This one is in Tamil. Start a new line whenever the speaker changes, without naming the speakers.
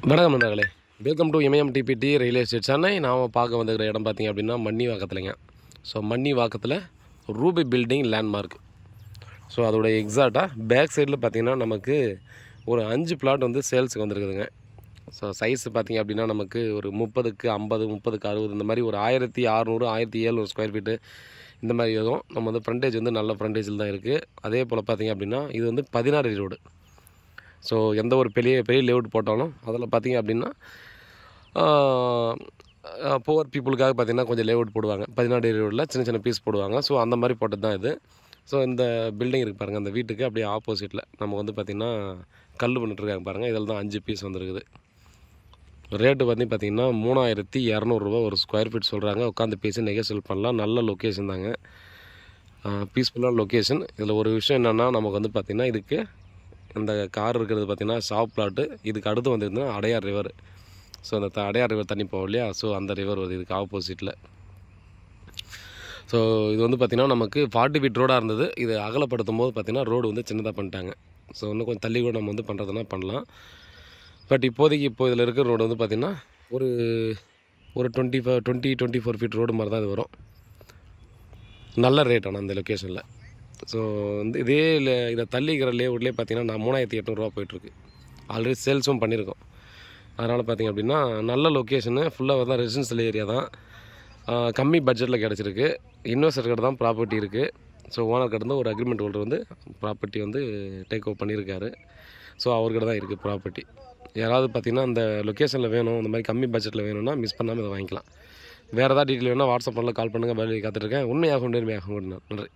வணக்கம் நண்பர்களே, welcome to Imayam DPT real estate Chennai. நாம் பார்க்க வந்துக்கிற இடம் பார்த்திங்க அப்படின்னா மன்னிவாக்கத்துலங்க. ஸோ மன்னிவாக்கத்தில் ரூபி பில்டிங் லேண்ட்மார்க். ஸோ அதோடைய எக்ஸாக்டாக பேக் சைடில் பார்த்திங்கன்னா நமக்கு ஒரு 5 பிளாட் வந்து சேல்ஸுக்கு வந்துருக்குதுங்க. ஸோ சைஸ் பார்த்திங்க அப்படின்னா நமக்கு ஒரு 30க்கு 50, 30க்கு 60 இந்த மாதிரி ஒரு 1600, 1700 ஸ்கொயர் ஃபீட்டு இந்த மாதிரி எதுவும் நம்ம வந்து ஃப்ரண்டேஜ் வந்து நல்ல ஃப்ரண்டேஜில் தான் இருக்குது. அதே போல் பார்த்திங்க அப்படின்னா இது வந்து 16 ரோடு. ஸோ எந்த ஒரு பெரிய லேஅவுட் போட்டாலும் அதில் பார்த்திங்க அப்படின்னா புவர் பீப்புளுக்காக பார்த்திங்கன்னா கொஞ்சம் லேஅவுட் போடுவாங்க. 16 ரோடில் சின்ன சின்ன பீஸ் போடுவாங்க. ஸோ அந்த மாதிரி போட்டது தான் இது. ஸோ இந்த பில்டிங் இருக்குது பாருங்கள், அந்த வீட்டுக்கு அப்படியே ஆப்போசிட்டில் நம்ம வந்து பார்த்திங்கன்னா கல் பண்ணிட்டுருக்காங்க பாருங்கள். இதில் தான் 5 பீஸ் வந்துருக்குது. ரேட்டு வந்து பார்த்திங்கன்னா 3200 ரூபா ஒரு ஸ்கொயர் ஃபீட் சொல்கிறாங்க. உட்காந்து பேசி நெகோசியேட் பண்ணலாம். நல்ல லொக்கேஷன் தாங்க, பீஸ்ஃபுல்லான லொக்கேஷன். இதில் ஒரு விஷயம் என்னென்னா நமக்கு வந்து பார்த்திங்கன்னா இதுக்கு இந்த கார் இருக்கிறது பார்த்திங்கன்னா ஷாப் பிளாட்டு. இதுக்கு அடுத்து வந்துருந்துன்னா அடையார் ரிவர். ஸோ அந்த அடையார் ரிவர் தண்ணி போகும் இல்லையா, ஸோ அந்த ரிவர் வருது இதுக்கு ஆப்போசிட்டில். ஸோ இது வந்து பார்த்திங்கன்னா நமக்கு 40 ஃபீட் ரோடாக இருந்தது. இது அகலப்படுத்தும் போது பார்த்திங்கன்னா ரோடு வந்து சின்னதாக பண்ணிட்டாங்க. ஸோ இன்னும் கொஞ்சம் தள்ளி கூட நம்ம வந்து பண்ணுறதுனா பண்ணலாம். பட் இப்போதைக்கு இதில் இருக்கிற ரோடு வந்து பார்த்திங்கன்னா ஒரு 24 ஃபீட் ரோடு மாதிரி தான் இது வரும். நல்ல ரேட் ஆனால் அந்த லொக்கேஷனில். ஸோ வந்து இதே இதை தள்ளிக்கிற லேஅவுட்லேயே பார்த்திங்கன்னா நான் 3800 ரூபா போயிட்டுருக்கு. ஆல்ரெடி சேல்ஸும் பண்ணியிருக்கோம். அதனால் பார்த்திங்க அப்படின்னா நல்ல லொக்கேஷனு, ஃபுல்லாக தான் ரெசிடென்ஷியல் ஏரியா தான். கம்மி பட்ஜெட்டில் கிடச்சிருக்கு. இன்வெஸ்டர் கிட்ட தான் ப்ராப்பர்ட்டி இருக்குது. ஸோ ஓனர் கிட்ட வந்து ஒரு அக்ரிமெண்ட் ஹோல்டர் வந்து ப்ராப்பர்ட்டி வந்து டேக் ஓவர் பண்ணியிருக்காரு. ஸோ அவர்கிட்ட தான் இருக்குது ப்ராப்பர்ட்டி. யாராவது பார்த்திங்கன்னா அந்த லொக்கேஷனில் வேணும், இந்த மாதிரி கம்மி பட்ஜெட்டில் வேணும்னா மிஸ் பண்ணாமல் இதை வாங்கிக்கலாம். வேறு ஏதாவது டீட்டெயில் வேணால் வாட்ஸ்அப் பண்ணல, கால் பண்ணுங்கள், பதில் காத்துட்ருக்கேன். உண்மையாக கொண்டு நன்றி.